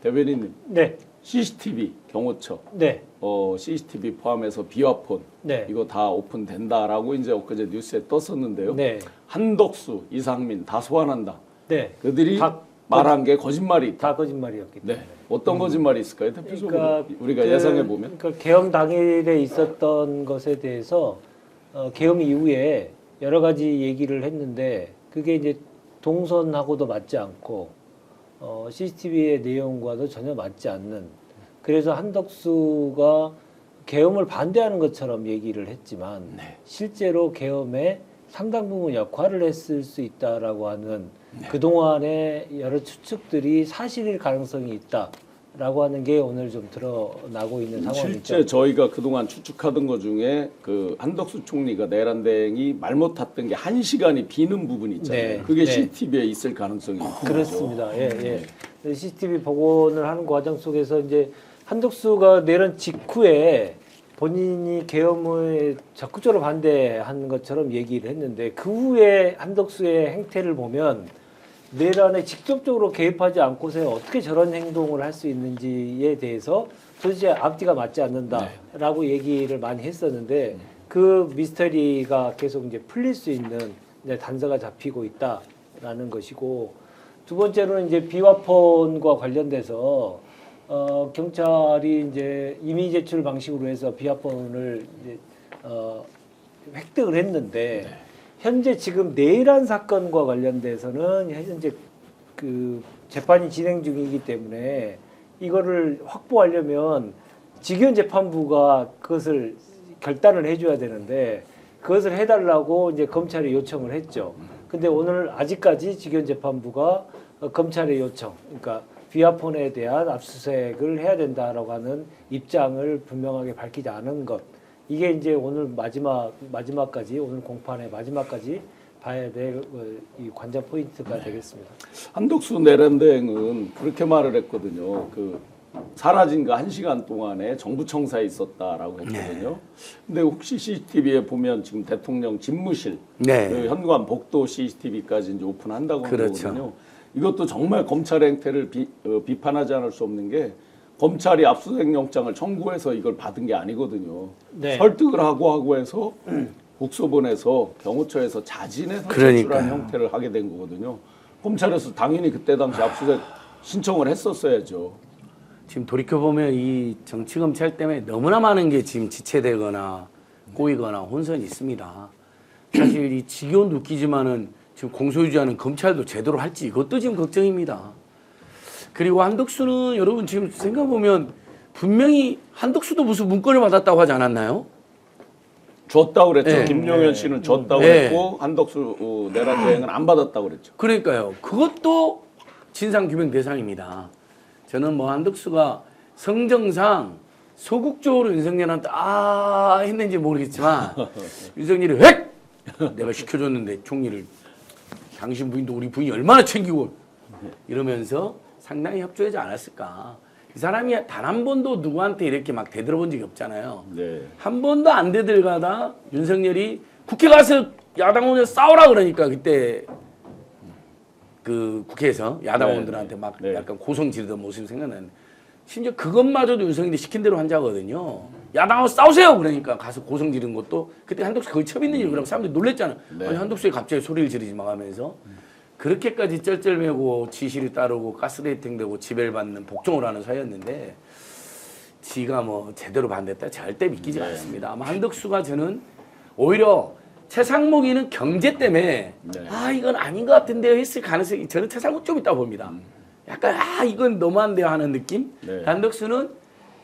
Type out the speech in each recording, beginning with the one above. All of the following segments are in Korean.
대변인님, 네. CCTV 경호처, 네. CCTV 포함해서 비화폰 네. 이거 다 오픈된다라고 이제 엊그제 뉴스에 떴었는데요. 네. 한덕수, 이상민 다 소환한다. 네. 그들이 다 말한 게 거짓말이 있다. 다 거짓말이었기 때문에. 네. 어떤 거짓말이 있을까요, 대표적으로? 그러니까 우리가 예상해 보면. 그러니까 계엄 당일에 있었던 것에 대해서 계엄 이후에 여러 가지 얘기를 했는데 그게 이제 동선하고도 맞지 않고 CCTV의 내용과도 전혀 맞지 않는, 그래서 한덕수가 계엄을 반대하는 것처럼 얘기를 했지만 실제로 계엄에 상당 부분 역할을 했을 수 있다라고 하는 그동안의 여러 추측들이 사실일 가능성이 있다라고 하는 게 오늘 좀 드러나고 있는 상황이죠. 실제 저희가 그동안 추측하던 것 중에 그 한덕수 총리가 내란대행이 말 못했던 게 1시간이 비는 부분이 있잖아요. 네. 그게 네. CCTV에 있을 가능성이 있죠. 그렇습니다. 예, 예. CCTV 복원을 하는 과정 속에서 이제 한덕수가 내란 직후에 본인이 계엄을 적극적으로 반대한 것처럼 얘기를 했는데 그 후에 한덕수의 행태를 보면 내란에 직접적으로 개입하지 않고서 어떻게 저런 행동을 할 수 있는지에 대해서 도대체 앞뒤가 맞지 않는다라고 얘기를 많이 했었는데 그 미스터리가 계속 이제 풀릴 수 있는 이제 단서가 잡히고 있다라는 것이고, 두 번째로는 이제 비화폰과 관련돼서 경찰이 이제 임의 제출 방식으로 해서 비화폰을 이제 획득을 했는데 현재 지금 내란 사건과 관련돼서는 현재 그 재판이 진행 중이기 때문에 이거를 확보하려면 직위원 재판부가 그것을 결단을 해줘야 되는데 그것을 해달라고 이제 검찰에 요청을 했죠. 근데 오늘 아직까지 직위원 재판부가 검찰의 요청, 그러니까 비화폰에 대한 압수수색을 해야 된다라고 하는 입장을 분명하게 밝히지 않은 것. 이게 이제 오늘 마지막까지, 오늘 공판의 마지막까지 봐야 될 이 관전 포인트가 되겠습니다. 한덕수 내란대행은 그렇게 말을 했거든요. 그 사라진 거 1시간 동안에 정부 청사에 있었다라고 했거든요. 근데 혹시 CCTV에 보면 지금 대통령 집무실, 그 현관 복도 CCTV까지 이제 오픈한다고 하는 거거든요. 이것도 정말 검찰의 행태를 비판하지 않을 수 없는 게 검찰이 압수수색 영장을 청구해서 이걸 받은 게 아니거든요. 설득을 하고 해서 국소 보내서 경호처에서 자진해서 제출한 형태를 하게 된 거거든요. 검찰에서 당연히 그때 당시 압수수색 신청을 했었어야죠. 지금 돌이켜보면 이 정치검찰 때문에 너무나 많은 게 지금 지체되거나 꼬이거나 혼선이 있습니다. 사실 이 직위원도 웃기지만은 지금 공소유지하는 검찰도 제대로 할지 이것도 지금 걱정입니다. 그리고 한덕수는 여러분 지금 생각해보면 분명히 한덕수도 무슨 문건을 받았다고 하지 않았나요? 줬다고 그랬죠. 김용현 씨는 줬다고 그랬고 한덕수 내란대행은 안 받았다고 그랬죠. 그러니까요. 그것도 진상규명 대상입니다. 저는 뭐 한덕수가 성정상 소극적으로 윤석열한테 했는지 모르겠지만 윤석열이 획! 내가 시켜줬는데 총리를 당신 부인도 우리 부인이 얼마나 챙기고 이러면서 상당히 협조하지 않았을까. 이 사람이 단 한 번도 누구한테 이렇게 막 대들어본 적이 없잖아요. 한 번도 안 대들가다 윤석열이 국회 가서 야당 의원들 싸우라 그러니까 그때 그 국회에서 야당 의원들한테 막 약간 고성 지르던 모습이 생각나는데 심지어 그것마저도 윤석열이 시킨 대로 한 자거든요. 야당하고 싸우세요 그러니까 가서 고성 지른 것도 그때 한덕수 거의 처음 있는 일이라고 사람들이 놀랬잖아요. 아니 한덕수에 갑자기 소리를 지르지 마 하면서 그렇게까지 쩔쩔매고 지시를 따르고 가스레이팅되고 지배를 받는 복종을 하는 사이였는데 지가 뭐 제대로 반대했다 절대 믿기지 않습니다. 아마 한덕수가 저는 오히려 최상목이는 경제 때문에 이건 아닌 것 같은데요 했을 가능성이 저는 최상목 좀 있다고 봅니다. 약간 이건 너무한데요 하는 느낌. 한덕수는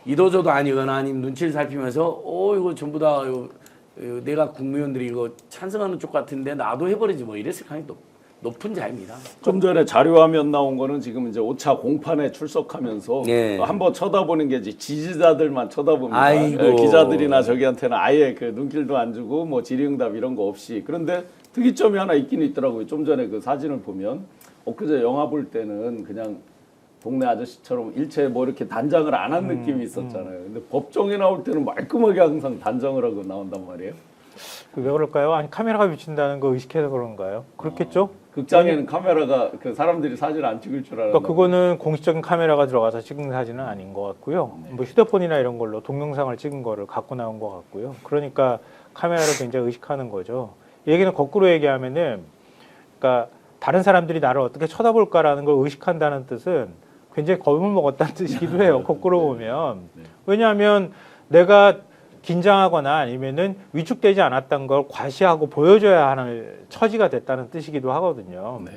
이도저도 아니거나 아니면 눈치를 살피면서 이거 전부 다 내가 국무위원들이 이거 찬성하는 쪽 같은데 나도 해버리지 뭐 이랬을 가능성이 높은 자입니다. 좀 전에 자료화면 나온 거는 지금 이제 5차 공판에 출석하면서 한번 쳐다보는 게 이제 지지자들만 쳐다봅니다. 기자들이나 저기한테는 아예 그 눈길도 안 주고 뭐 질의응답 이런 거 없이. 그런데 특이점이 하나 있긴 있더라고요. 좀 전에 그 사진을 보면 엊그제 영화 볼 때는 그냥 동네 아저씨처럼 일체 뭐 이렇게 단장을 안 한 느낌이 있었잖아요. 근데 법정에 나올 때는 말끔하게 항상 단장을 하고 나온단 말이에요. 왜 그럴까요? 아니 카메라가 비친다는 거 의식해서 그런가요? 그렇겠죠? 극장에는 카메라가 그 사람들이 사진 안 찍을 줄 알았나. 그러니까 그거는 공식적인 카메라가 들어가서 찍은 사진은 아닌 것 같고요. 뭐 휴대폰이나 이런 걸로 동영상을 찍은 거를 갖고 나온 것 같고요. 그러니까 카메라를 굉장히 의식하는 거죠. 얘기는 거꾸로 얘기하면은, 그러니까 다른 사람들이 나를 어떻게 쳐다볼까라는 걸 의식한다는 뜻은 굉장히 겁을 먹었다는 뜻이기도 해요. 거꾸로 보면. 왜냐하면 내가 긴장하거나 아니면은 위축되지 않았던 걸 과시하고 보여줘야 하는 처지가 됐다는 뜻이기도 하거든요. 네.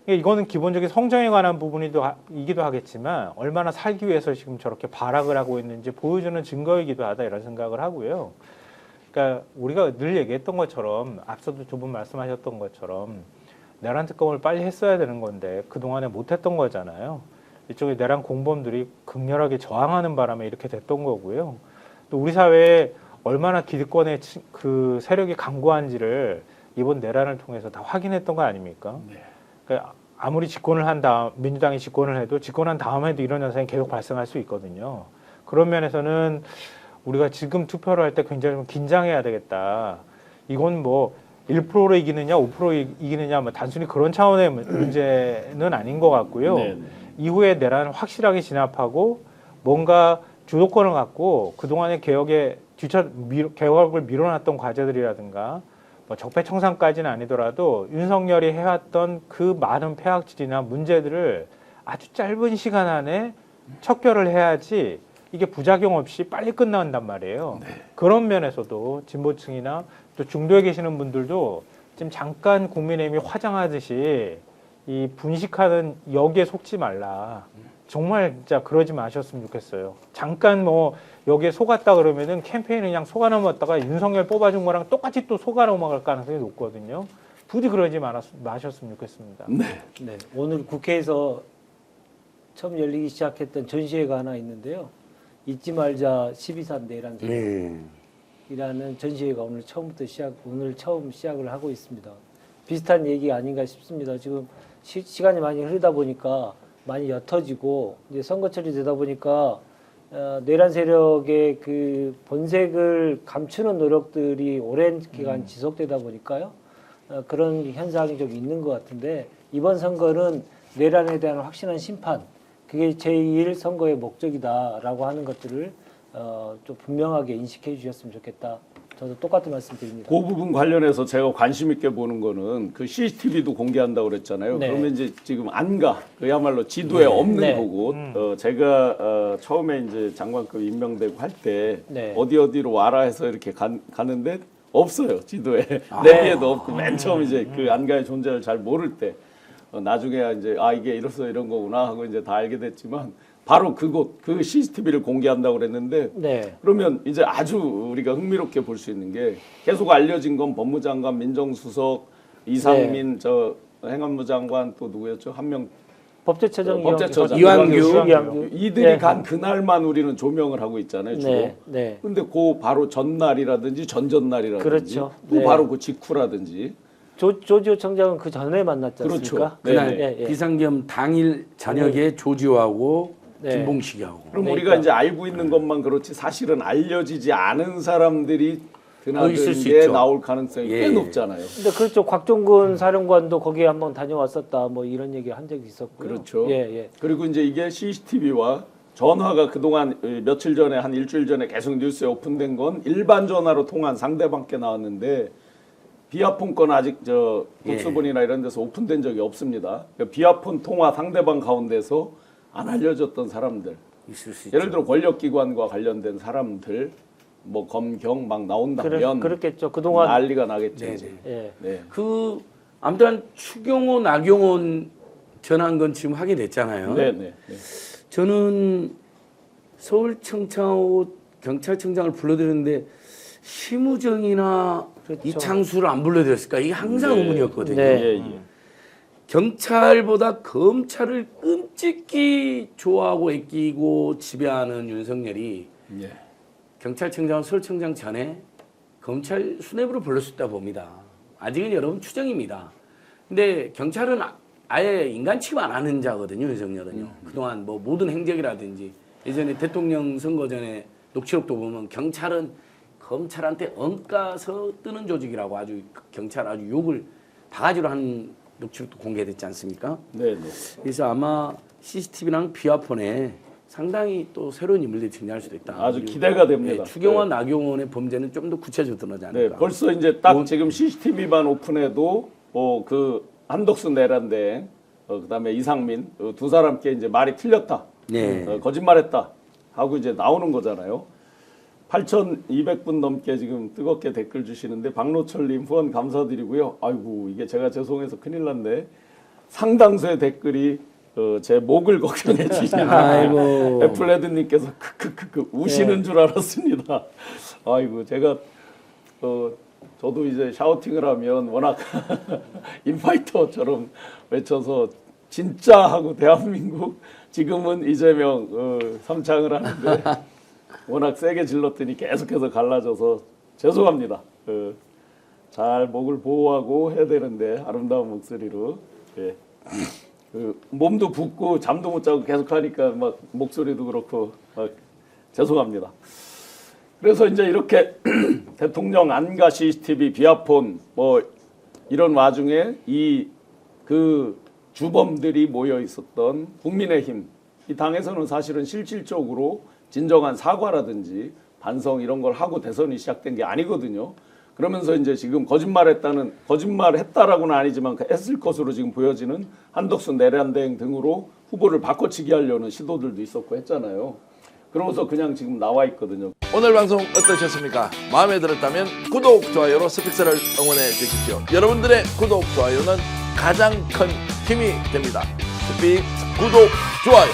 그러니까 이거는 기본적인 성장에 관한 부분이기도 하겠지만 얼마나 살기 위해서 지금 저렇게 발악을 하고 있는지 보여주는 증거이기도 하다 이런 생각을 하고요. 그러니까 우리가 늘 얘기했던 것처럼 앞서도 두 분 말씀하셨던 것처럼 내란 특검을 빨리 했어야 되는 건데 그동안에 못했던 거잖아요. 이쪽에 내란 공범들이 극렬하게 저항하는 바람에 이렇게 됐던 거고요. 또 우리 사회에 얼마나 기득권의 그 세력이 강고한지를 이번 내란을 통해서 다 확인했던 거 아닙니까? 네. 그러니까 아무리 집권을 한 다음 민주당이 집권을 해도 집권한 다음에도 이런 현상이 계속 발생할 수 있거든요. 그런 면에서는 우리가 지금 투표를 할 때 굉장히 좀 긴장해야 되겠다. 이건 뭐 1%로 이기느냐 5% 이기느냐 뭐 단순히 그런 차원의 문제는 아닌 것 같고요. 네, 네. 이후에 내란을 확실하게 진압하고 뭔가 주도권을 갖고 그동안의 개혁을 밀어놨던 과제들이라든가 뭐 적폐청산까지는 아니더라도 윤석열이 해왔던 그 많은 폐악질이나 문제들을 아주 짧은 시간 안에 척결을 해야지 이게 부작용 없이 빨리 끝난단 말이에요. 네. 그런 면에서도 진보층이나 또 중도에 계시는 분들도 지금 잠깐 국민의힘이 화장하듯이 이 분식하는 여기에 속지 말라. 정말 진짜 그러지 마셨으면 좋겠어요. 잠깐 뭐 여기에 속았다 그러면은 캠페인을 그냥 속아 넘었다가 윤석열 뽑아준 거랑 똑같이 또 속아 넘어갈 가능성이 높거든요. 부디 그러지 마셨으면 좋겠습니다. 네. 네, 오늘 국회에서 처음 열리기 시작했던 전시회가 하나 있는데요. 잊지 말자 12.3 내란 이라는 전시회가 오늘 처음 시작을 하고 있습니다. 비슷한 얘기 아닌가 싶습니다. 지금 시간이 많이 흐르다 보니까 많이 옅어지고 이제 선거철이 되다 보니까 내란 세력의 그 본색을 감추는 노력들이 오랜 기간 지속되다 보니까요. 그런 현상이 좀 있는 것 같은데 이번 선거는 내란에 대한 확실한 심판 그게 제1 선거의 목적이다라고 하는 것들을 좀 분명하게 인식해 주셨으면 좋겠다. 저도 똑같은 말씀 드립니다. 그 부분 관련해서 제가 관심 있게 보는 거는 그 CCTV도 공개한다고 그랬잖아요. 네. 그러면 이제 지금 안가 그야말로 지도에 없는 네. 곳. 제가 처음에 이제 장관급 임명되고 할 때 네. 어디로 와라 해서 이렇게 가는데 없어요. 지도에 내비에도 없고 맨 처음 이제 그 안가의 존재를 잘 모를 때 나중에 이제 이게 이래서 이런 거구나 하고 이제 다 알게 됐지만. 바로 그곳 그 CCTV를 공개한다고 그랬는데 네. 그러면 이제 아주 우리가 흥미롭게 볼 수 있는 게 계속 알려진 건 법무장관, 민정수석, 이상민, 저 행안부 장관 또 누구였죠? 한 명 법제처장 이완규. 이들이 네. 간 그날만 우리는 조명을 하고 있잖아요. 주로. 네. 네. 근데 그 바로 전날이라든지 전전날이라든지 그렇죠. 그 네. 바로 그 직후라든지 조지호 청장은 그 전에 만났지 않습니까? 그렇죠. 그날 네. 예. 비상겸 당일 저녁에 조지호하고 네. 김봉식하고 그럼 그러니까. 우리가 이제 알고 있는 것만 그렇지 사실은 알려지지 않은 사람들이 드나든 있을 수 게 있죠. 나올 가능성이 꽤 예. 높잖아요. 근데 그렇죠. 곽종근 사령관도 거기에 한번 다녀왔었다. 뭐 이런 얘기 한 적이 있었고요. 그렇죠. 예, 예. 그리고 이제 이게 CCTV와 전화가 그동안 며칠 전에 한 일주일 전에 계속 뉴스에 오픈된 건 일반 전화로 통한 상대방께 나왔는데 비아폰 건 아직 저 국수본이나 이런 데서 오픈된 적이 없습니다. 그러니까 비아폰 통화 상대방 가운데서 안 알려졌던 사람들, 있을 수 있죠. 예를 들어 권력기관과 관련된 사람들, 뭐 검경 막 나온다면 그렇겠죠. 그동안 난리가 나겠죠. 네네. 이제. 예. 네. 그 아무튼 추경호, 나경원 전화한 건 지금 하게 됐잖아요. 네, 네, 네. 저는 서울청장하고 경찰청장을 불러드렸는데 심우정이나 그렇죠. 이창수를 안 불러드렸을까? 이게 항상 네. 의문이었거든요. 네. 예, 예. 경찰보다 검찰을 끔찍히 좋아하고 아끼고 지배하는 윤석열이 예. 경찰청장, 서울청장 전에 검찰 수뇌부로 불렀었다 봅니다. 아직은 여러분 추정입니다. 근데 경찰은 아예 인간 취급 안 하는 자거든요, 윤석열은요. 그동안 뭐 모든 행적이라든지 예전에 대통령 선거 전에 녹취록도 보면 경찰은 검찰한테 엉까서 뜨는 조직이라고 아주 경찰 아주 욕을 바가지로 한 녹취록도 공개됐지 않습니까? 네, 네. 그래서 아마 CCTV랑 비화폰에 상당히 또 새로운 인물들이 등장할 수도 있다. 아주 기대가 됩니다. 추경호, 나경원의 범죄는 좀 더 구체적으로 드러나지 네, 않을까. 벌써 이제 딱 지금 CCTV만 오픈해도 그 한덕수 내란대, 그다음에 이상민 두 사람께 이제 말이 틀렸다, 네. 거짓말했다 하고 이제 나오는 거잖아요. 8,200분 넘게 지금 뜨겁게 댓글 주시는데 박노철님 후원 감사드리고요. 아이고 이게 제가 죄송해서 큰일 났네. 상당수의 댓글이 제 목을 걱정해 주시네요. 아이고. 애플레드님께서 크크크크 우시는 줄 알았습니다. 아이고 제가 저도 이제 샤우팅을 하면 워낙 인파이터처럼 외쳐서 진짜 하고 대한민국 지금은 이재명 삼창을 하는데 워낙 세게 질렀더니 계속해서 갈라져서 죄송합니다. 잘 목을 보호하고 해야 되는데 아름다운 목소리로 예. 몸도 붓고 잠도 못 자고 계속하니까 막 목소리도 그렇고 막 죄송합니다. 그래서 이제 이렇게 대통령 안가 CCTV 비화폰 뭐 이런 와중에 그 주범들이 모여 있었던 국민의힘 이 당에서는 사실은 실질적으로 진정한 사과라든지 반성 이런 걸 하고 대선이 시작된 게 아니거든요. 그러면서 이제 지금 거짓말했다라고는 아니지만 했을 것으로 지금 보여지는 한덕수 내란대행 등으로 후보를 바꿔치기 하려는 시도들도 있었고 했잖아요. 그러면서 그냥 지금 나와 있거든요. 오늘 방송 어떠셨습니까? 마음에 들었다면 구독, 좋아요로 스픽스를 응원해 주십시오. 여러분들의 구독, 좋아요는 가장 큰 힘이 됩니다. 스픽 구독, 좋아요.